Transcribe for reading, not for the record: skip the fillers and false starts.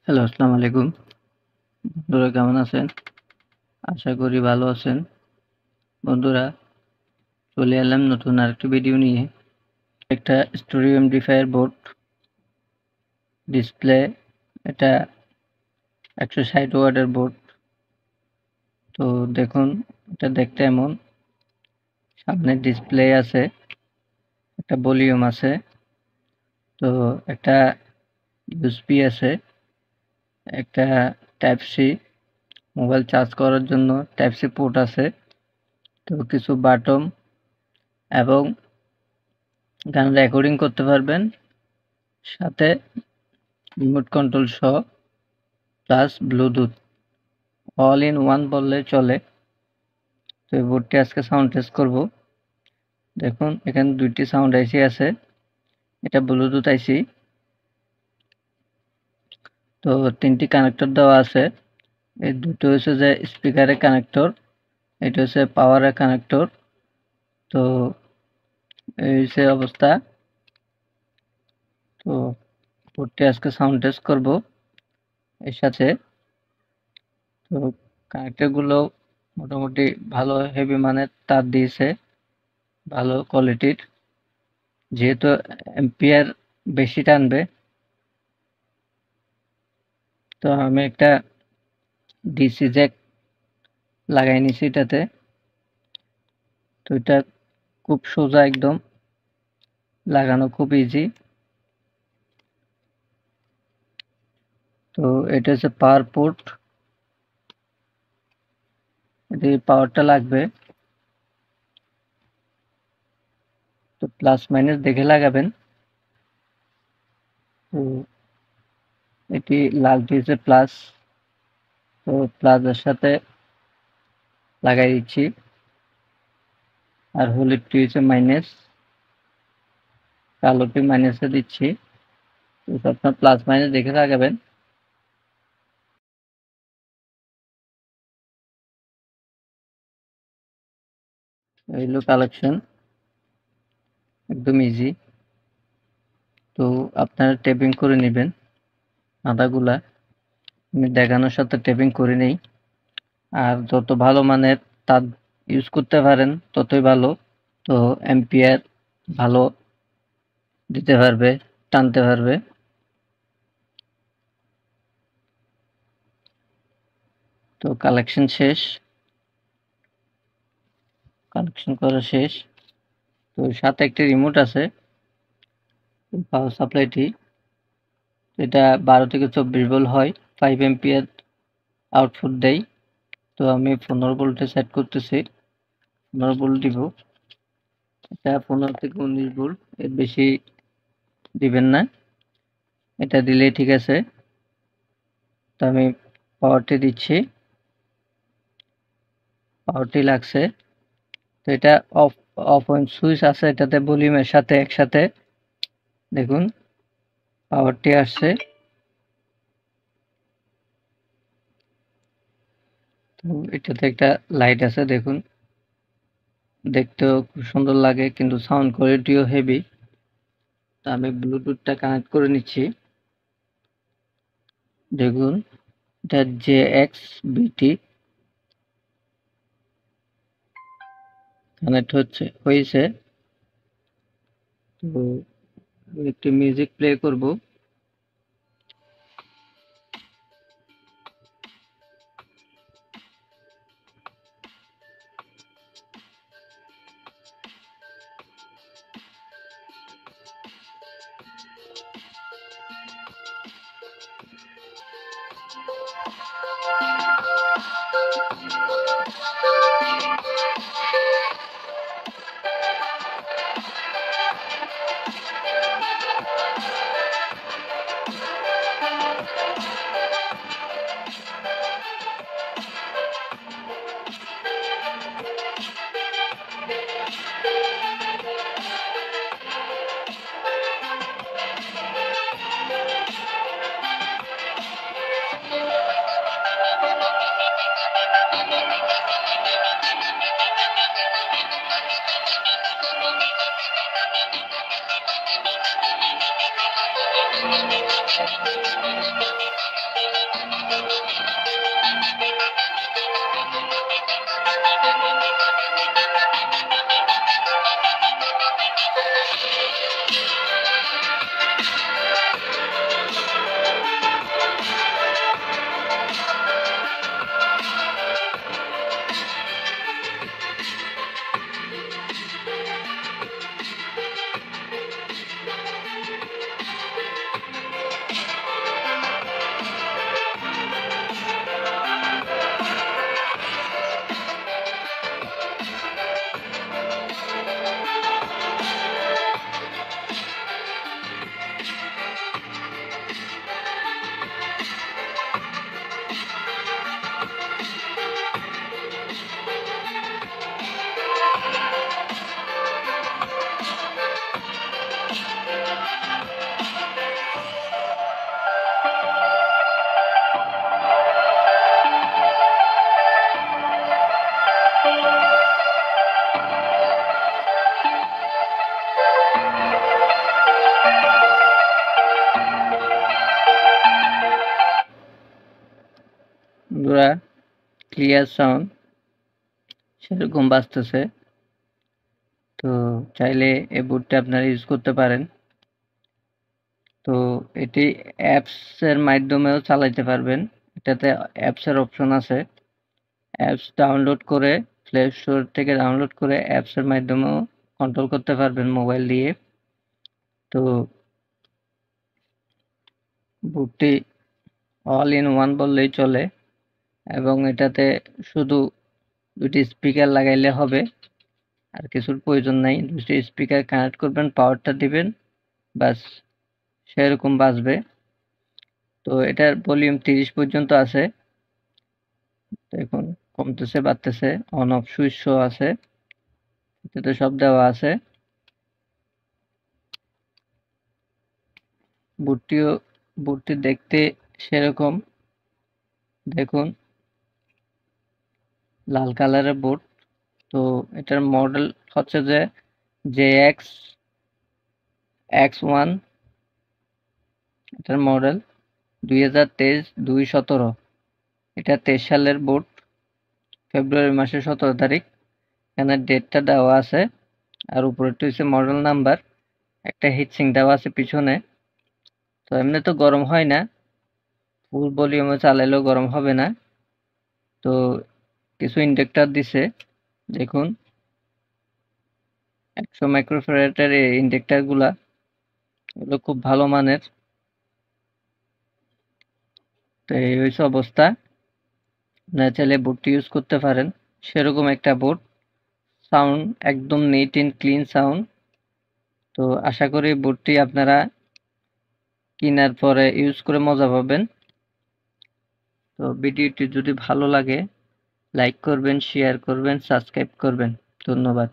Hello, আসসালামু আলাইকুম। বন্ধুরা কেমন আছেন? আশা করি ভালো আছেন। বন্ধুরা চলে এলাম নতুন আরেকটি ভিডিও নিয়ে। একটা স্টুডিও এমপ্লিফায়ার বোর্ড ডিসপ্লে এটা 160 ওয়াটের বোর্ড। তো দেখুন এটা দেখতে এমন। সামনে ডিসপ্লে আছে, একটা ভলিউম আছে, তো একটা ইউএসবি আছে, একটা টাইপ সি মোবাইল চার্জ করার জন্য টাইপ সি পোর্ট আছে, তো কিছু বাটন এবং গান রেকর্ডিং করতে পারবেন, সাথে রিমোট কন্ট্রোল সহ plus Bluetooth all in one বললে চলে। তো এই বোর্ডটি আজকে সাউন্ড টেস্ট করব। দেখুন এখানে দুইটি সাউন্ড আইসি আছে, এটা ব্লুটুথ আইসি। তো তিনটি কানেক্টর দেওয়া আছে, এই দুটো হচ্ছে যে স্পিকারের কানেক্টর, এটা হচ্ছে পাওয়ারের কানেক্টর। তো এই হচ্ছে অবস্থা। তো বোর্ডটি আজকে সাউন্ড টেস্ট করব এর সাথে। তো কানেক্টরগুলো মোটামুটি ভালো হেভি মানের তার দিয়েছে, ভালো কোয়ালিটির, যেহেতু এম্পিয়ার বেশি টানবে। তো আমি একটা ডিসি জ্যাক লাগাই নিছি এটাতে। তো এটা খুব সোজা, একদম লাগানো খুব ইজি। তো এটা হচ্ছে পাওয়ার পোর্ট, এটি পাওয়ারটা লাগবে। তো প্লাস মাইনাস দেখে লাগাবেন। তো এটি লালটি হচ্ছে প্লাস, তো প্লাসের সাথে লাগাই দিচ্ছি। আর হলুদটি হচ্ছে মাইনাস, কালোটি মাইনাসে দিচ্ছি। তো আপনার প্লাস মাইনাস দেখে লাগাবেন। এই হলো কালেকশন, একদম ইজি। তো আপনারা টেপিং করে নেবেন আদাগুলা, আমি দেখানোর সাথে টেপিং করে নেই। আর যত ভালো মানের তার ইউজ করতে পারেন ততই ভালো। তো এম্পিয়ার ভালো দিতে পারবে, টানতে পারবে। তো কালেকশন শেষ, কালেকশন করা শেষ। তো সাথে একটা রিমোট আছে, পাওয়ার সাপ্লাইটি এটা 12 থেকে 24 ভোল্ট হয়, 5 এম্পিয়ার আউটপুট দেয়। তো আমি 15 ভোল্টে সেট করতেছি, 15 ভোল্ট দিব। এটা 15 থেকে 19 ভোল্ট, এর বেশি দিবেন না, এটা দিলেই ঠিক আছে। তো আমি পাওয়ারটি দিচ্ছি, পাওয়ারটি লাগছে। তো এটা অফ অফ অন সুইচ আছে এটাতে, ভলিউমের সাথে একসাথে দেখুন পাওয়ারটি আসছে। তো এটাতে একটা লাইট আছে দেখুন, দেখতেও খুব সুন্দর লাগে, কিন্তু সাউন্ড কোয়ালিটিও হেভি। তো আমি ব্লুটুথটা কানেক্ট করে নিচ্ছি। দেখুন এটা JX-BT কানেক্ট হয়েছে। তো একটি মিউজিক প্লে করব। বন্ধুরা, ক্লিয়ার সাউন্ড সেরকম বাজতেছে। তো চাইলে এই বুটটা আপনারা ইউজ করতে পারেন। তো এটি অ্যাপসের মাধ্যমেও চালাইতে পারবেন। এটাতে অ্যাপসের অপশন আছে। অ্যাপস ডাউনলোড করে প্লে স্টোর থেকে ডাউনলোড করে অ্যাপসের মাধ্যমেও কন্ট্রোল করতে পারবেন মোবাইল দিয়ে। তো বুটটি অল ইন ওয়ান বললেই চলে, এবং এটাতে শুধু দুটি স্পিকার লাগাইলে হবে, আর কিছুর প্রয়োজন নাই। দুটি স্পিকার কানেক্ট করবেন, পাওয়ারটা দিবেন, বাস সেরকম বাজবে। তো এটার ভলিউম 30 পর্যন্ত আছে। দেখুন কমতেছে বাড়তেছে, অন অফ সুইচও আছে, এটাতে সব দেওয়া আছে। বুটটি দেখতে সেরকম, দেখুন লাল কালারের বুট। তো এটার মডেল হচ্ছে যে JX X1, এটার মডেল 2023 2/17। এটা 23 সালের বুট, ফেব্রুয়ারি মাসের 17 তারিখ। এখানে ডেটটা দেওয়া আছে, আর উপরেরটা হচ্ছে মডেল নাম্বার। একটা হিটসিং দেওয়া আছে পিছনে। তো এমনি তো গরম হয় না, ফুল ভলিউমে চালাইলেও গরম হবে না। তো কিছু ইন্ডেক্টর দিছে, দেখুন 100 মাইক্রোফ্যারাডের এই ইন্ডেক্টর গুলা, এগুলো খুব ভালো মানের। তো এই হচ্ছে অবস্থা। আপনারা চাইলে বুটটি ইউজ করতে পারেন, সেরকম একটা বুট। সাউন্ড একদম নিট এন্ড ক্লিন সাউন্ড। তো আশা করি বুটটি আপনারা কেনার পরে ইউজ করে মজা পাবেন। তো ভিডিওটি যদি ভালো লাগে লাইক করবেন, শেয়ার করবেন, সাবস্ক্রাইব করবেন। ধন্যবাদ।